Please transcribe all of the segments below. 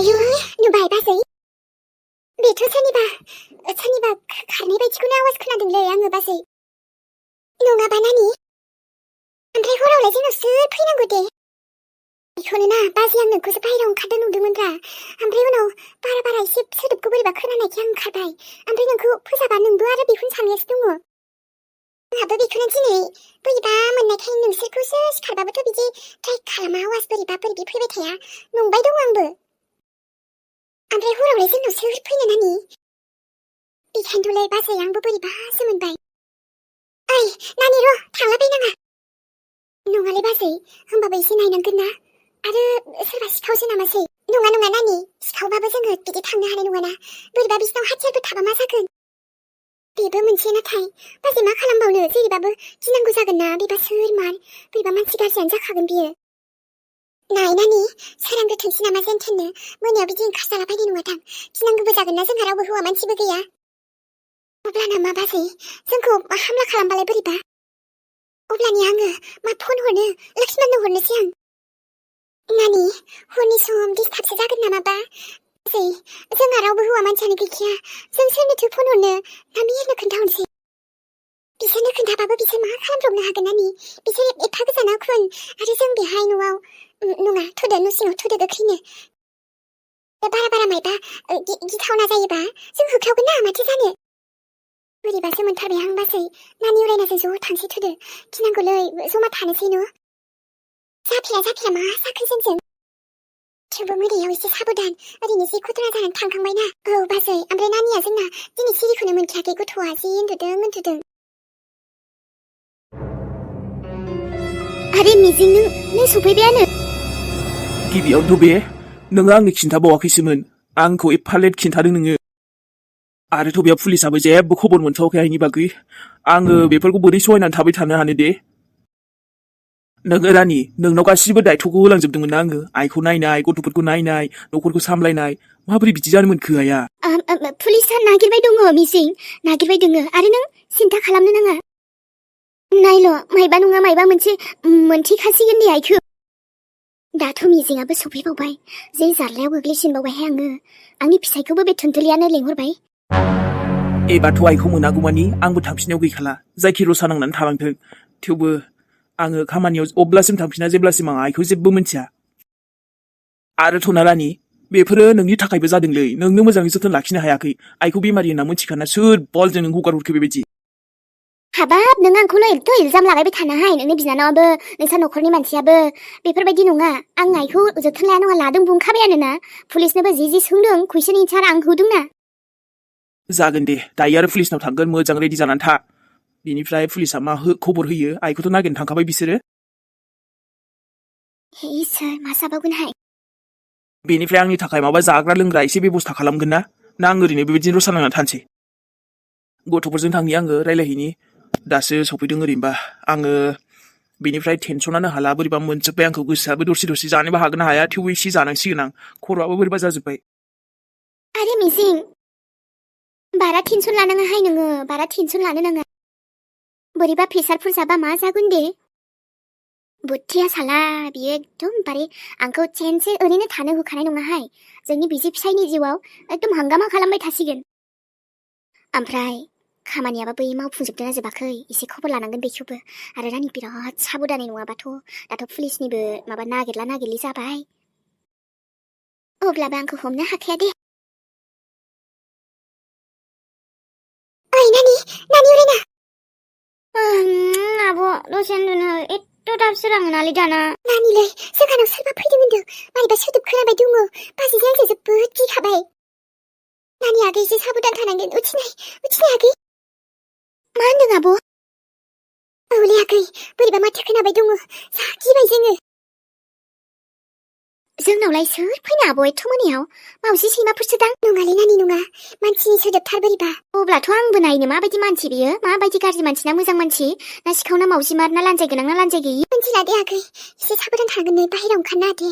आयु नुबाय बाजै बेथ' सोरनिबा खारनाय बायदिखौनो आवाज खोनादोंलै आङो बाजै नङाबा नानि ओमफ्राय हरावलाय जोंनाव सोर फैनांगौ दे बेखौनो ना बाजै आं नोंखौसो बाहेरायाव ओंखारदों नुदोंमोनब्रा ओमफ्राय उनाव बारा एसे सोदोबखौ बोरैबा खोनानायखाय आं ओंखारबाय ओमफ्राय नोंखौ फोजाबा नोंबो आरो बेखौनो सानगासिनो दङ आंहाबो बेखौनो दिनै बोरैबा मोननायखाय नोंसोरखौसो सिखारबाबोथ' बिदि ट्राइ खालामा आवाज बोरैबा फैबाय थाया नंबाय दं आंबो ओमफ्राय हरावलाय जोंनाव सोर फैनो नानि बेखायनोथ'लै बाजै आंबो बोरैबासो मोनबाय ओइ नानि र' थांलाबायनाङा नङालै बाजै होमबाबो एसे नायनांगोन ना आरो सोरबा सिखावसो नामासै नङा नानि सिखावबाबो जोङो बिदि थांनो हानाय नङाना बोरैबा बिसिनाव हाथियारबो थाबा मा जागोन बेबो मोनसे नाथाय बाजै मा खालामबावनो जेरैबाबो गिनांगौ जागोन ना बेबा सोर मार बोरैबा मानसि गाज्रियानो जाखागोन बियो नाय नानि सोरां गोथोंसै नामा जेनथेननो मोनायाव बिदि ओंखारजालाबायनाय नङादां गिनांगौबो जागोन ना जोंहा रावबो हौवा मानसिबो गैया अब्लाना मा बाजै जोंखौ हामला खालामबालाय बोरैबा अब्लानि आङो मा फन हरनो लक्ष्मणनो हरनोसै आं नानि हरनि सम डिस्टार्बसो जागोन नामाबा बाजै जोंहा रावबो हौवा मानसियानो गैखाया जों सोरनोथो फन हरनो ना मेहेरनो खोन्थाहरनोसै बिसोरनो खोन्थाबाबो बिसोर मा खालामब्रबनो हागोन नानि बिसोर एफा गोजानाव खुन आरो जों बेहाय न'आव नङा थुदो न' सिङाव थुदो गोख्रैनो बारा मायबा गिथावना जायोबा जों होख्रावगोन ना माथो जानो बोरैबासो मोनथारबाय आं बाजै नानि उरायनाजों ज' थांसै थुदो गिनांगौलै जमा थानोसै न' जाफिया मा जाखो जोंजों थेवबो मोनायाव एसे साबधान ओरैनो जि खुद्रा जानानै थांखांबायना औ बाजै ओमफ्राय नानिया जोंना दिनै सिरिखौनो मोनखायाखै गथ'आ जि उन्दुदों आरे मिजिं नों सफैबायानो गिबियावनोथ' बे नोङो आंनो खिन्थाबावाखैसोमोन आंखौ एफा लेट खिन्थादों नोङो आरोथ' बेयाव पुलिसाबो जेबो खबर मोनथ'वाखै आइनि बागै आङो बेफोरखौ बोरै सहायनानै थाबाय थानो हानो दे नोङो रानि नोंनाव गासिबो दायथ'खौ होलांजोबदोंमोन ना आङो आइखौ नायनाय गथ'फोरखौ नायनाय न'खरखौ सामलायनाय माबोरै बिदि जानो मोनखो आइया पुलिसा नागिरबाय दङ मिजिं नागिरबाय दङ आरो नों सिन्था खालामनो नाङा नायल' मायबा नङा मायबा मोनसे मोनथिखासिगोन दे आइखौ दाथ' मिजिङाबो सफैबावबाय जे जारलायाव गोग्लैसिनबावबायहाय आङो आंनि फिसायखौबो बे थुनथुलियानो लेंहरबाय एबारथ' आइखौ मोनागौमानि आंबो थांफिननायाव गैखाला जायखि रसा नांनानै थालांथों थेवबो आङो खामानियाव अब्लासिम थांफिना जेब्लासिम आं आइखौ जेबो मिन्थिया आरोथ' ना रानि बेफोरो नोंनि थाखायबो जादोंलै नोंनो मोजाङै जोथोन लाखिनो हायाखै आइखौ बेमारि होनना मिथिखाना सोर बलजों नों हगारहरखो बेबायदि हाबाब नों आंखौल' एथ' इल्जाम लागायबाय थानाहाय नोंनि बिनानावाबो नोंसा न'खरनि मानसियाबो बेफोरबायदि नङा आं आइखौ जोथोन लाया नङा लादों बुंखाबायानो ना पुलिसनोबो जि सोंदों कुइसन एन्सार आं होदोंना जागोन दे दायो आरो पुलिसनाव थांगोन मोजां रेडि जानानै था बिनिफ्राय पुलिसा मा खबर होयो आइखौथ' नागिरनो थांखाबाय बिसोरो हे इसोर मा जाबावगोनहाय बेनिफ्राय आंनि थाखाय माबा जाग्रा लोंग्रा एसे बेबस्था खालामगोन ना आं ओरैनो बेबायदिनो रसा नांनानै थानोसै गथ'फोरजों थांनि आङो रायलायहैनि दासो सफैदों ओरैनोबा आङो बेनिफ्राय टेनसनानो हाला बोरैबा मोनजोब्बाय आंखौ गोसोआबो दरसे जानोबो हागोन ना हाया थेवबो एसे जानांसिगोन आं खर'आबो बोरैबा जाजोब्बाय आरे मिजिं बारा टेनसन लानाङाहाय नोङो बारा टेनसन लानो नाङा बोरैबा प्रेसारफोर जाबा मा जागोन दे बुद्धिया साला बियो एकदमबारे आंखौ चेनसे ओरैनो थानो होखानाय नङाहाय जोंनि बिसि फिसायनि जिउआव एकदम हांगामा खालामबाय थासिगोन ओमफ्राय खामानियाबा बै मावफुंजोबदोंना जोबाखै एसे खबर लानांगोन बेखौबो आरो रानि बिराद साबधानै नङाबाथ' दाथ' पुलिसनिबो माबा नागिरलि जाबाय अब्लाबो आंखौ हमनो हाखाया दे ओइ नानि उरायना आब' दसे उन्दुनो एथ' दाब सोराङो नालै दाना नानिलै जोंहानाव सोरबा फैदों होनदों मारैबा सोदोब खोनाबाय दङ बाजैजों आंजों जोबोद गिखाबाय नानि आगै एसे साबधान थानांगोन उथिनाय आगै मा होनदों आब' औलै आगै बोरैबा माथो खोनाबाय दङ जा गिबाय जोंनावलाय सोर फैनो आब' एथ' मोनायाव मावजि सैमाफोरसो दां नङालै नानि नङा मानसिनि सोदोबथार बोरैबा अब्लाथ' आंबो नायनो माबायदि मानसि बियो माबायदि गाज्रि मानसि ना मोजां मानसि ना सिखाव ना मावजि मार ना लान्जाय गोनां ना लान्जाय गैयि मिन्थिला दे आगै एसे साबधान थानांगोन नै बाहेरायाव ओंखारना दे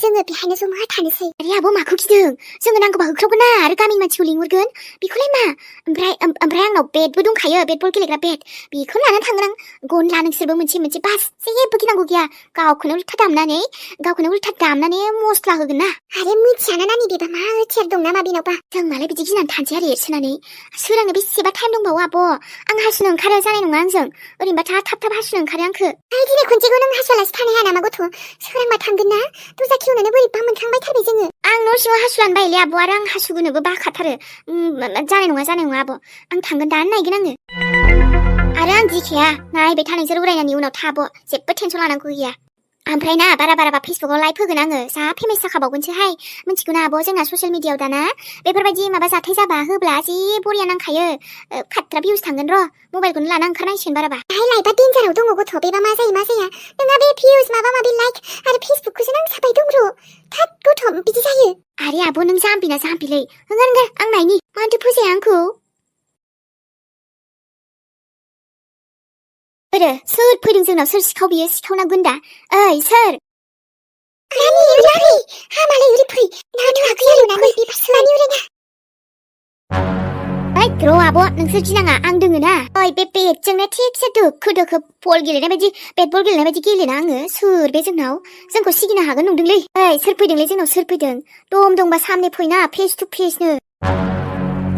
जोङो बेहायनो जमा थानोसै आरे आब' माखौ गिदों जोङो नांगौबा होख्रावगोन ना आरो गामिनि मानसिखौ लिंहरगोन बेखौलाय मा ओमफ्राय आंनाव बेटबो दंखायो बेटबल गेलेग्रा बेट बेखौ लानानै थांगोन आं गन ला नोंसोरबो मोनसे बास जेबो गिनांगौ गैया गावखौनो उल्था दामनानै मस्ला होगोन ना आरो मिथियाना नानि बेबा मा थियार दं नामा बेनावबा जों मालाय बिदि गिनानै थानोसै आरो एरसोनानै सोरांनो बेसेबा टाइम दंबावो आब' आं हासुनो ओंखारो जानाय नङा आंजों ओरैनोबा थाब हासुनो ओंखारो आंखो दिनै खनसेखौ नों हासुवालासे थानो हाया नामा गथ' सोरांबा थांगोन ना दरजा खेवनानै बोरैबा मोनखांबायथारबाय जोङो आं न' सिङाव हासुलानो बायोलै आब' आरो आं हासुगोनोबो बाखाथारो जानाय नङा आब' आं थांगोन दानो नायगोन आङो आरो आं गिखाया नायबाय थानायसोर उरायनायनि उनाव थाब' जेबो टेनसन लानांगौ गैया ओमफ्राय ना बारा फेसबुकाव लाइभ होगोन आङो जा फेमास जाखाबावगोनसोहाय मिथिगौ ना आब' जोंना ससियेल मिडियायाव दाना बेफोरबायदि माबा जाथाय जाबा होब्ला जि बरिया नांखायो खाट्रा भिउस थांगोन र' मबाइलखौनो लाना ओंखारनांसिगोन बाराबा दाहाय लाइभआ डेन्जाराव दङ गथ' बेबा मा जायो नोंहा बे भिउस माबा माबि लाइक आरो फेसबुकखौसो नांसाबाय दं र' थाब गथ' बिदि जायो आरे आब' नों जाम्बिना जाम्बिलै ओंखार आं नायनि मानोथो फोजाया आंखौ सोर फैदों जोंनाव सोर सिखाव बियो सिखावना गुन्दा ओइ सोर नानि ओरै फै हामालाय ओरै फै नाथ'वाखै आरो नानि नानि ओरैना ओइ र' आब' नोंसोर गिनाङा आं दोङो ना ओइ बे बेटजोंनो थिगसे दोखो बल गेलेनाय बायदि बेट बल गेलेनाय बायदि गेलेना आङो सोर बे जोंखौ सिगिनो हागोन नंदोंलै ओइ सोर फैदोंलै जोंनाव सोर फैदों दंबा सामने फैना फेस टु फेसनो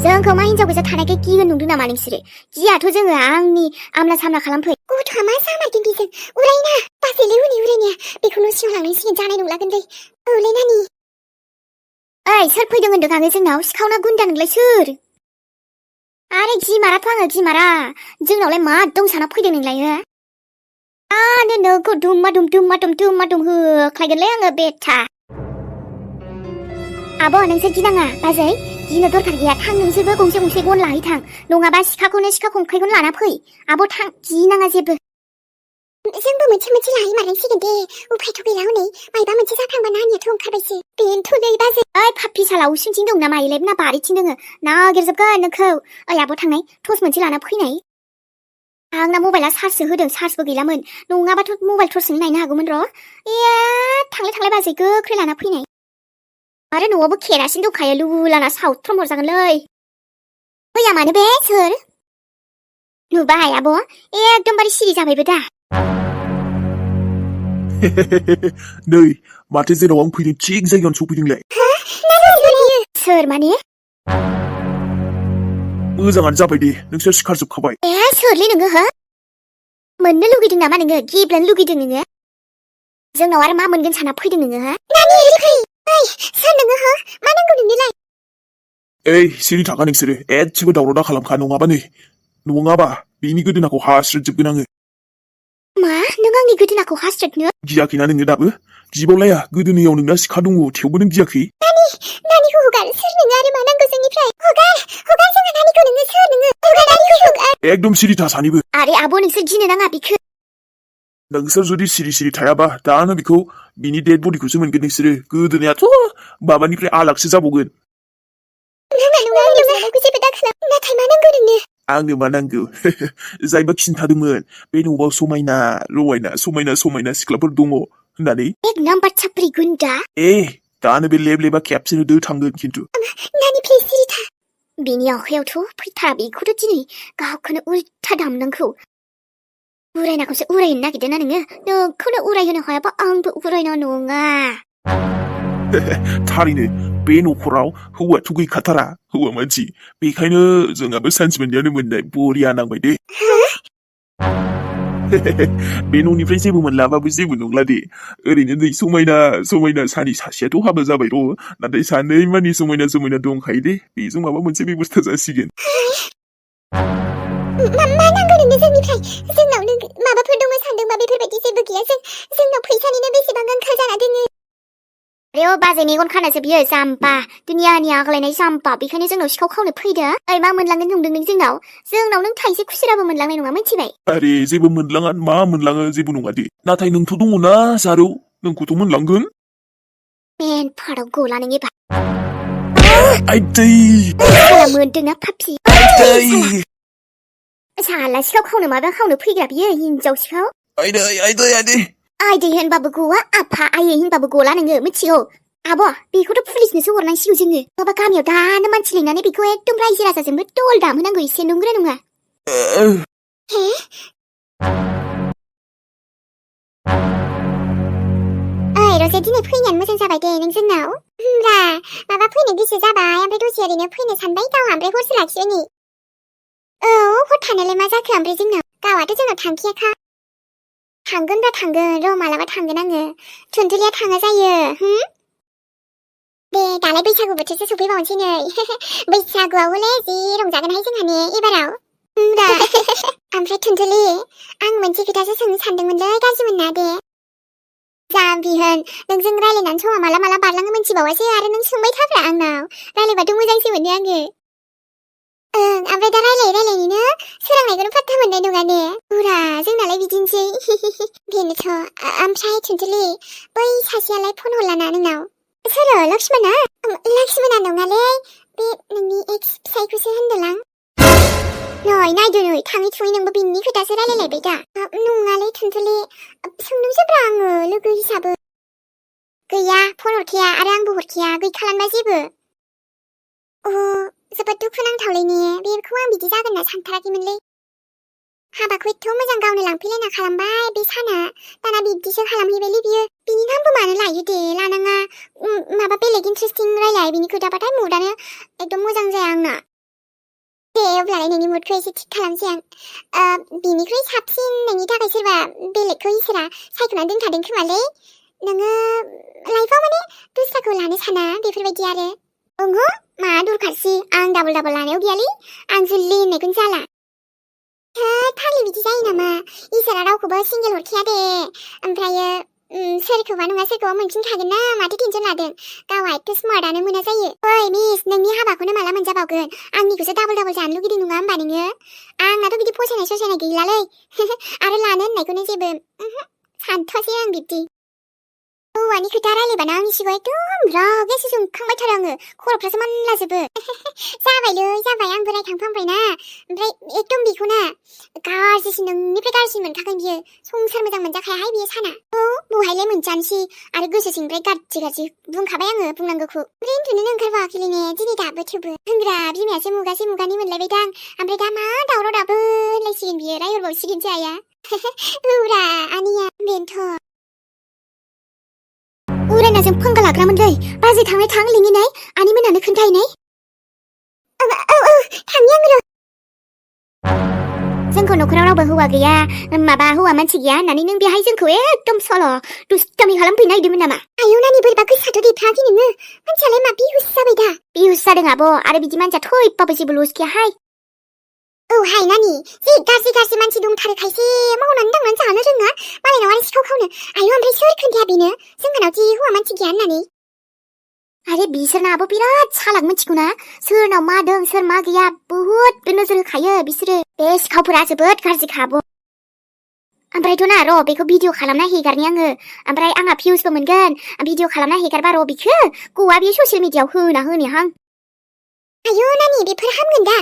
जोंखौ मा हिनजाव गोजा थानायखाय गिगोन नंदों नामा नोंसोरो गियाथ' जोङो आंनि आमला सामला खालामफै गथ'आ मा जामारदों बेजों उरायना बासैलै हनै उरायनाया बेखौ न' सिङाव लांनांसिगोन जानाय नंलागोनलै औलै नानि ओइ सोर फैदों होनदों आङो जोंनाव सिखावना गुन्दा नोंलाय सोर आरे गिमाराथ' आङो गिमारा जोंनावलाय मा दं साना फैदों नोंलाय नोंखौ दुमा दुम होख्लायगोनलै आङो बेथा आब' नोंसोर गिनाङा बाजै गिनो दरखार गैया थां नोंसोरबो गंसे गन लाहैथां नङाबा सिखा खंखाइखौनो लाना फै आब' थां गिनाङा जेबो जोंबो मोनसे लाहैमारनांसिगोन दे उफायथ' गैला हनै मायबा मोनसे जाफ्लांबा नानियाथ' ओंखारबायसो बेनोथ'लै बाजै ओइ फाफि साला उसुंथिं दं ना मायोलाय ना बारिथिं दोङो नागिरजोबगोन नोंखौ ओइ आब' थांनाय टर्च मोनसे लाना फैनाय आंना मबाइला चार्जसो होदों चार्जबो गैलामोन नङाबाथ' मबाइल टर्चजों नायनो हागौमोन र' थांलाय बाजै गोख्रै लाना फैनाय आरो न'आवबो केरासिन दंखायो लुलाना सावथ्रम हरजागोनलै फैया मानो बे सोर नुबाय आब' एकदमबारे सिरि जाबायबो दा नै माथो जेराव आं फैदों थिग जायगायावनो सफैदोंलाय सोर माने मोजाङानो जाबाय दे नोंसोर सिखारजोबखाबाय सोरलै नोङो हो मोननो लुगैदों नामा नोङो गेब्लेनो लुगैदों नोङो जोंनाव आरो मा मोनगोन साना फैदों नोङो हो सोर नोङो हो मा नांगौ नोंनोलाय सिरि थाखा नोंसोरो एसेबो दावराव दा खालामखा नङाबा बेनि गोदोनाखौ हास्रोदजोबगोन आङो मा नों आंनि गोदोनाखौ हास्रोदनो गियाखैना नोङो दाबो गिबावलाया गोदोनायाव नोंना सिखा दङ थेवबो नों गियाखै नानिखौ हगार सोर नोङो आरो मा नांगौ जोंनिफ्राय हगार जोंहा नानिखौ नोङो सोर नोङो नानिखौ हगार एकदम सिरि था सानैबो आरे आब' नोंसोर गिनो नाङा बिखौ नोंसोर जुदि सिरि थायाबा दानो बिखौ बिनि डेड बडिखौसो मोनगोन नोंसोरो गोदोनायाथ' माबानिफ्राय आलागसो जाबावगोन नाथाय मा नांगौ नोंनो आंनो मा नांगौ जायबा खिन्थादोंमोन बे न'आव समायना सिख्लाफोर दङ होननानै एक नाम्बार चाप्रि गुन्डा दानो बे लेबा खेबसेनो दो थांगोन खिन्थु नानि प्लिज सिरि था बिनि आखायावथ' फैथारा बेखौथ' दिनै गावखौनो उल्था दामनांगौ उरायनाखौसो उरायनो नागिरदों ना नोंखौनो उरायहोनो हायाबा आंबो उरायना नङा थारैनो बे न'खराव हौवाथ' गैखाथारा हौवा मानसि बेखायनो जोंहाबो सान्स मोननाय बरिया नांबाय दे बे न'निफ्राय जेबो मोनलाबाबो जेबो नंला दे ओरैनो नै समायना सानै सासेयाथ' हाबा जाबाय र' नाथाय सानै मानि समायना दंखायो दे बेजों माबा मोनसे बेबस्था जासिगोन मा नांगौ नोंनो जोंनिफ्राय जोंनाव नों माबाफोर दङ सानदोंबा बेफोरबायदि जेबो गैया जोंनाव फैसानिनो बेसेबां आंखाल जाना दोङो आरे बाजै मेगन खानासो बियो जाम्बा दुनियानि आग्लायनाय जाम्बा बेखायनो जोंनाव सिखाव खावनो फैदो ओइ मा मोनलांगोन नंदों नों जोंनाव नों थाइसे खुसिराबो मोनलांनाय नङा मिथिबाय आरे जेबो मोनलाङा मा मोनलाङो जेबो नङा दे नाथाय नोंथ' दङना जारौ नोंखौथ' मोनलांगोन मेन फाड़ाव गला नों एबा आइदै मोनदोंना फाफि साला सिखाव खावनो माबा खावनो फैग्रा बियो हिनजाव सिखाव आइदै होनबाबो गवा आफा आयै होनबाबो गला नोङो मिथिगौ आब' बेखौथ' पुलिसनोसो हरनांसिगौ जोङो माबा गामियाव दानो मानसि लिंनानै बेखौ एकदम रायजो राजाजोंबो दल दामहोनांगौ एसे नंगौना नङा नोंसोर दिनै फैनायानो मोजां जाबाय दे नों जोंनाव होमब्ला माबा फैनो गोसो जाबाय ओमफ्राय दसे ओरैनो फैनो सानबाय गावहा ओमफ्राय हरसो लाखिबाय नै औ हर थानायालाय मा जाखो ओमफ्राय जोंनाव गावहाथ' जोंनाव थांखायाखा थांगोन र' मालाबा थांगोन आङो थुनथुलिया थाङा जायो दे दालाय बैसागु बोथोरसो सफैबावनोसै नै बैसागुआव हले जि रंजागोनहाय जोंहा ने एबाराव होमब्ला ओमफ्राय थुनथुलि आं मोनसे खोथासो सोंनो सानदोंमोनलै गाज्रि मोनना दे जाम्बि होन नोंजों रायलायनानै समा माला बारलाङो मिथिबावासै आरो नों सोंबाय थाब्रा आंनाव रायलायबाथ' मोजांसो मोनो आङो ओमफ्राय दा रायलायैनो सोरांनायखौनो फात्ता मोननाय नङा ने बुरा जोंनालाय बिदिनोसै बेनोथ' ओमफ्राय थुनथुलि बै सासेयालाय फन हरलाना नोंनाव सोरो लक्ष्मणा लक्ष्मणा नङालै बे नोंनि एक्स फिसायखौसो होनदोंलां नै नायदो नै थाङै थुङै नोंबो बिनि खोथासो रायलायलायबाय दा नङालै थुनथुलि सोंदोंसोब्रा आङो लोगो हिसाबै गैया फन हरखाया आरो आंबो हरखाया गैखालानबा जेबो जोबोद दुखुनांथावलै ने बेखौ आं बिदि जागोन होनना सानथाराखैमोनलै हाबाखौ एथ' मोजां गावनो लांफैलायना खालामबाय बे साना दाना बिब्दिसो खालामहैबायलै बियो बिनि नामबो मानो लायो दे लानाङा माबा बेलेग इन्टारेस्टिं रायलाय बिनि खोथाबाथाय मुडानो एकदम मोजां जाया आंना दे अब्लालाय नोंनि मुडखौ एसे थिग खालामसै आं बिनिख्रुइ साबसिन नोंनि थाखाय सोरबा बेलेगखौ इसोरा सायख'नानै दोनखादों खोमालै नोङो लाइफआव माने दस्राखौ लानो साना बेफोरबायदि आरो ओंहो मा दरखारसै आं डाबल लानायाव गैयालै आं जुलि होननायखौनो जाला फाग्लि बिदि जायो नामा इसोरा रावखौबो सिंगेल हरखाया दे ओमफ्रायो सोरखौबा नङा सोरखौबा मोनफिनखागोन ना माथो टेनसन लादों गावहा एथ' स्मार्टआनो मोना जायो ओइ मिस नोंनि हाबाखौनो माला मोनजाबावगोन आंनिखौसो डाबल जानो लुगैदों नङा होमबा नोङो आंनाथ' बिदि फसायनाय गैलालै आरो लानो होननायखौनो जेबो सानथ'वासै आं बिब्दि हौवानि खोथा रायलायबाना आंनि सिगाङाव एकदम रागासो जोंखांबाय थारो आङो खर'फ्रासो मानलाजोबो जाबायलै जाबाय आंबो रायखांफ्लांबायना ओमफ्राय एकदम बेखौना गाज्रिसिन नोंनिफ्राय गाज्रिसिन मोनखागोन बियो संसार मोजां मोनजाखायाहाय बियो साना बहायलाय मोनजानोसै आरो गोसो सिंनिफ्राय गाज्रि बुंखाबाय आङो बुंनांगौखौ ओमफ्राय उन्दुनोनो ओंखारबावाखैलै ने दिनै दाबो थेवबो होनग्रा बिमायासो मुगानि मोनलायबायदां ओमफ्राय दा मा दावराव दाबो होनलायसिगोन बियो रायहरबावसिगोनसो आइया औब्रा आनैया बेनोथ' उरायनाजों पंगा लाग्रामोनलै बाजै थां लिङिनाय आनै मोनानो खोन्थाहैनाय थांनि आङो जोंखौ न'खराव रावबो हौवा गैया माबा हौवा मानसि गैया होननानै नों बेहाय जोंखौ एकदम सल' दुस्टामि खालामफैनो नागिरदोंमोन नामा आयौ नानि बोरैबा गोसोआथ' देथाराखै नोङो मानसियालाय मा बिहुस जाबाय दा बिहुस जादों आब' आरो बिदि मानसिया थैबाबो जेबो लस गैयाहाय हाय नानि जि गाज्रि मानसि दंथारो खायसे मावनानै दांनानै जानो रोङा मालायनाव आरो सिखाव खावनो आयौ ओमफ्राय सोर खोन्थाया बेनो जोंहानाव जि हौवा मानसि गैया होननानै आरे बिसोरनाबो बिराद सालाक मिथिगौना सोरनाव मा दं सोर मा गैया बुहुद नोजोर होखायो बिसोरो बे सिखावफोरा जोबोद गाज्रिखाबो ओमफ्रायथ' ना र' बेखौ भिडिअ खालामना हेगारनि आङो ओमफ्राय आंहा भिउसबो मोनगोन भिडिअ खालामना हेगारबा र' बिखौ गवा बियो ससियेल मिडियायाव होना होनिहां आयौ नानि बेफोर हामगोन दा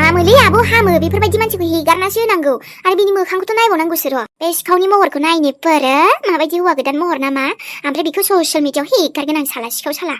हामोलै आब' हामो बेफोरबायदि मानसिखौ हेगारनासो होनांगौ आरो बिनि मोखांखौथ' नायबावनांगौसो र' बे सिखावनि महरखौ नायनोफोरो माबायदि हौवा गोदान महर नामा ओमफ्राय बेखौ ससियेल मिडियायाव हेगारगोन आं साला सिखाव साला